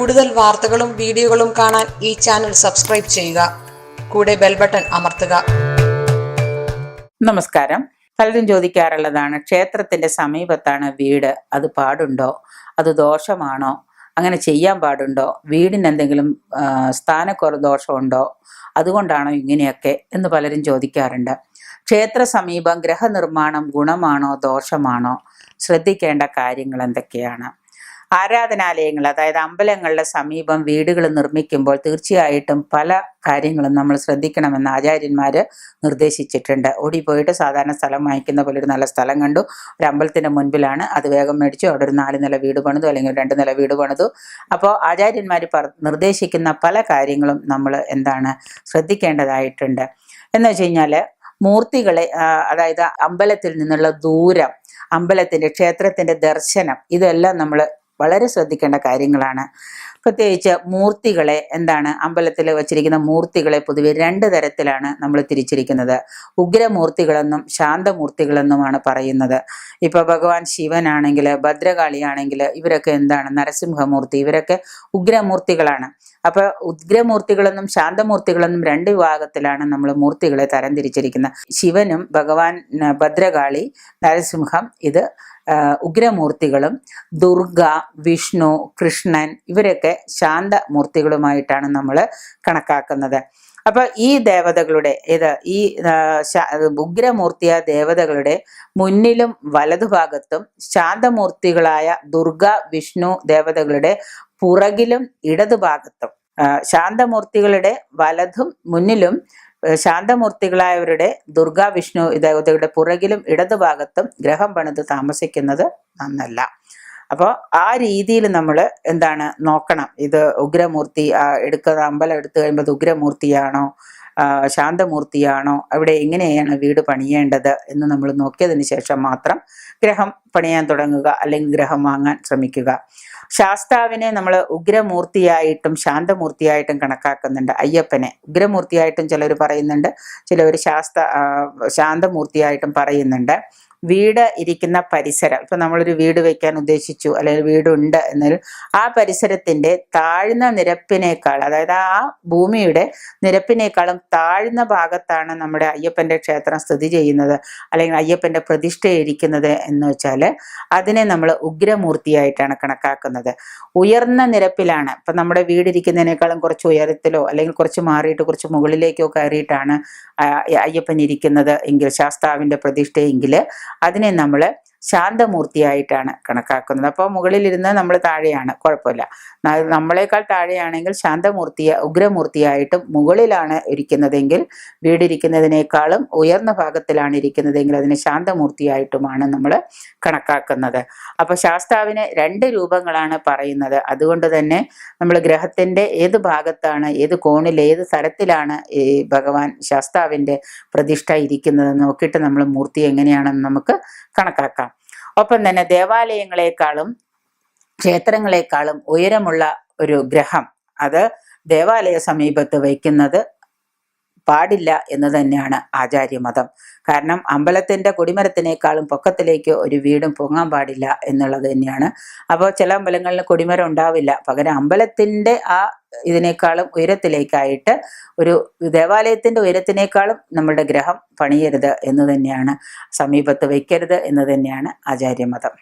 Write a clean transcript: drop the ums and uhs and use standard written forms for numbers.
കൂടുതൽ വാർത്തകളും വീഡിയോകളും കാണാൻ ഈ ചാനൽ സബ്സ്ക്രൈബ് ചെയ്യുക. കൂടെ ബെൽ ബട്ടൺ അമർത്തുക. നമസ്കാരം. പലരും ചോദിക്കാറുള്ളതാണ്, ക്ഷേത്രത്തിന്റെ സമീപത്താണ് വീട്, അത് പാടുണ്ടോ, അത് ദോഷമാണോ, അങ്ങനെ ചെയ്യാൻ പാടുണ്ടോ, വീടിന് എന്തെങ്കിലും സ്ഥാനക്കുറവ് ദോഷമുണ്ടോ, അതുകൊണ്ടാണോ ഇങ്ങനെയൊക്കെ എന്ന് പലരും ചോദിക്കാറുണ്ട്. ക്ഷേത്ര സമീപം ഗ്രഹനിർമ്മാണം ഗുണമാണോ ദോഷമാണോ, ശ്രദ്ധിക്കേണ്ട കാര്യങ്ങൾ എന്തൊക്കെയാണ്? ആരാധനാലയങ്ങൾ, അതായത് അമ്പലങ്ങളുടെ സമീപം വീടുകൾ നിർമ്മിക്കുമ്പോൾ തീർച്ചയായിട്ടും പല കാര്യങ്ങളും നമ്മൾ ശ്രദ്ധിക്കണമെന്ന് ആചാര്യന്മാര് നിർദ്ദേശിച്ചിട്ടുണ്ട്. ഓടിപ്പോയിട്ട് സാധാരണ സ്ഥലം വാങ്ങിക്കുന്ന പോലെ ഒരു നല്ല സ്ഥലം കണ്ടു, ഒരു അമ്പലത്തിന്റെ മുൻപിലാണ്, അത് വേഗം മേടിച്ചു, അവിടെ ഒരു 4 നില വീട് പണിതു, അല്ലെങ്കിൽ 2 നില വീട് പണിതു. അപ്പോൾ ആചാര്യന്മാർ നിർദ്ദേശിക്കുന്ന പല കാര്യങ്ങളും നമ്മൾ ശ്രദ്ധിക്കേണ്ടതായിട്ടുണ്ട്. എന്ന് വെച്ച് കഴിഞ്ഞാല് മൂർത്തികളെ, അതായത് അമ്പലത്തിൽ നിന്നുള്ള ദൂരം, ക്ഷേത്രത്തിന്റെ ദർശനം, ഇതെല്ലാം നമ്മൾ വളരെ ശ്രദ്ധിക്കേണ്ട കാര്യങ്ങളാണ്. പ്രത്യേകിച്ച് മൂർത്തികളെ, അമ്പലത്തിൽ വച്ചിരിക്കുന്ന മൂർത്തികളെ പൊതുവെ 2 തരത്തിലാണ് നമ്മൾ തിരിച്ചിരിക്കുന്നത്. ഉഗ്രമൂർത്തികളെന്നും ശാന്തമൂർത്തികളെന്നുമാണ് പറയുന്നത്. ഇപ്പൊ ഭഗവാൻ ശിവനാണെങ്കിൽ, ഭദ്രകാളിയാണെങ്കിൽ, ഇവരൊക്കെ നരസിംഹമൂർത്തി, ഇവരൊക്കെ ഉഗ്രമൂർത്തികളാണ്. അപ്പൊ ഉഗ്രമൂർത്തികളെന്നും ശാന്തമൂർത്തികളെന്നും 2 വിഭാഗത്തിലാണ് നമ്മൾ മൂർത്തികളെ തരംതിരിച്ചിരിക്കുന്നത്. ശിവനും ഭഗവാൻ ഭദ്രകാളി, നരസിംഹം, ഇത് ഉഗ്രമൂർത്തികളും, ദുർഗ, വിഷ്ണു, കൃഷ്ണൻ, ഇവരൊക്കെ ശാന്തമൂർത്തികളുമായിട്ടാണ് നമ്മൾ കണക്കാക്കുന്നത്. അപ്പൊ ഈ ദേവതകളുടെ ഉഗ്രമൂർത്തിയ ദേവതകളുടെ മുന്നിലും വലതുഭാഗത്തും, ശാന്തമൂർത്തികളായ ദുർഗ, വിഷ്ണു ദേവതകളുടെ പുറകിലും ഇടതുഭാഗത്തും, ശാന്തമൂർത്തികളുടെ വലതും മുന്നിലും, ശാന്തമൂർത്തികളായവരുടെ ദുർഗാ, വിഷ്ണു ദേവതകളുടെ പുറകിലും ഇടതുഭാഗത്തും ഗ്രഹം പണിത് താമസിക്കുന്നത് നന്നല്ല. അപ്പോൾ ആ രീതിയിൽ നമ്മൾ നോക്കണം. ഇത് ഉഗ്രമൂർത്തി അമ്പലം എടുത്തു കഴിയുമ്പോൾ അത് ഉഗ്രമൂർത്തിയാണോ ശാന്തമൂർത്തിയാണോ, അവിടെ എങ്ങനെയാണ് വീട് പണിയേണ്ടത് എന്ന് നമ്മൾ നോക്കിയതിന് ശേഷം മാത്രം ഗ്രഹം പണിയാൻ തുടങ്ങുക, അല്ലെങ്കിൽ ഗ്രഹം വാങ്ങാൻ ശ്രമിക്കുക. ശാസ്താവിനെ നമ്മൾ ഉഗ്രമൂർത്തിയായിട്ടും ശാന്തമൂർത്തിയായിട്ടും കണക്കാക്കുന്നുണ്ട്. അയ്യപ്പനെ ഉഗ്രമൂർത്തിയായിട്ടും ചിലർ പറയുന്നുണ്ട്, ചിലർ ശാന്തമൂർത്തിയായിട്ടും പറയുന്നുണ്ട്. വീട് ഇരിക്കുന്ന പരിസരം, ഇപ്പൊ നമ്മളൊരു വീട് വെക്കാൻ ഉദ്ദേശിച്ചു, അല്ലെങ്കിൽ വീടുണ്ട് എന്നാൽ ആ പരിസരത്തിന്റെ താഴ്ന്ന നിരപ്പിനേക്കാൾ, അതായത് ആ ഭൂമിയുടെ നിരപ്പിനേക്കാളും താഴ്ന്ന ഭാഗത്താണ് നമ്മുടെ അയ്യപ്പന്റെ ക്ഷേത്രം സ്ഥിതി ചെയ്യുന്നത്, അല്ലെങ്കിൽ അയ്യപ്പന്റെ പ്രതിഷ്ഠ ഇരിക്കുന്നത് എന്ന് വെച്ചാൽ അതിനെ നമ്മൾ ഉഗ്രമൂർത്തിയായിട്ടാണ് കണക്കാക്കുന്നത്. ഉയർന്ന നിരപ്പിലാണ്, ഇപ്പൊ നമ്മുടെ വീടിരിക്കുന്നതിനേക്കാളും കുറച്ച് ഉയരത്തിലോ അല്ലെങ്കിൽ കുറച്ച് മാറിയിട്ട് കുറച്ച് മുകളിലേക്കോ കയറിയിട്ടാണ് അയ്യപ്പൻ ഇരിക്കുന്നത് എങ്കിൽ, ശാസ്താവിന്റെ പ്രതിഷ്ഠയെങ്കിൽ, അതിനെ നമ്മൾ ശാന്തമൂർത്തിയായിട്ടാണ് കണക്കാക്കുന്നത്. അപ്പോൾ മുകളിലിരുന്ന് നമ്മൾ താഴെയാണ്, കുഴപ്പമില്ല. നമ്മളെക്കാൾ താഴെയാണെങ്കിൽ ഉഗ്രമൂർത്തിയായിട്ടും, മുകളിലാണ് ഇരിക്കുന്നതെങ്കിൽ, വീടിരിക്കുന്നതിനേക്കാളും ഉയർന്ന ഭാഗത്തിലാണ് ഇരിക്കുന്നതെങ്കിൽ അതിനെ ശാന്തമൂർത്തിയായിട്ടുമാണ് നമ്മൾ കണക്കാക്കുന്നത്. അപ്പൊ ശാസ്താവിന് 2 രൂപങ്ങളാണ് പറയുന്നത്. അതുകൊണ്ട് തന്നെ നമ്മൾ ഗ്രഹത്തിന്റെ ഏത് ഭാഗത്താണ്, ഏത് കോണിൽ, ഏത് തരത്തിലാണ് ഈ ഭഗവാൻ ശാസ്താവിന്റെ പ്രതിഷ്ഠ ഇരിക്കുന്നത് നോക്കിയിട്ട് നമ്മൾ മൂർത്തി എങ്ങനെയാണെന്ന് നമുക്ക് കണക്കാക്കാം. ഒപ്പം തന്നെ ദേവാലയങ്ങളെക്കാളും ക്ഷേത്രങ്ങളെക്കാളും ഉയരമുള്ള ഒരു ഗ്രഹം അത് ദേവാലയ സമീപത്ത് വയ്ക്കുന്നത് പാടില്ല എന്ന് തന്നെയാണ് ആചാര്യമതം. കാരണം അമ്പലത്തിന്റെ കൊടിമരത്തിനേക്കാളും പൊക്കത്തിലേക്ക് ഒരു വീടും പൊങ്ങാൻ പാടില്ല എന്നുള്ളത് തന്നെയാണ്. അപ്പോൾ ചില അമ്പലങ്ങളിൽ കൊടിമരം ഉണ്ടാവില്ല, പകരം അമ്പലത്തിന്റെ ഇതിനേക്കാളും ഉയരത്തിലേക്കായിട്ട്, ഒരു ദേവാലയത്തിന്റെ ഉയരത്തിനേക്കാളും നമ്മളുടെ ഗ്രഹം പണിയരുത് എന്ന് തന്നെയാണ്, സമീപത്ത് വയ്ക്കരുത് എന്ന് തന്നെയാണ് ആചാര്യമതം.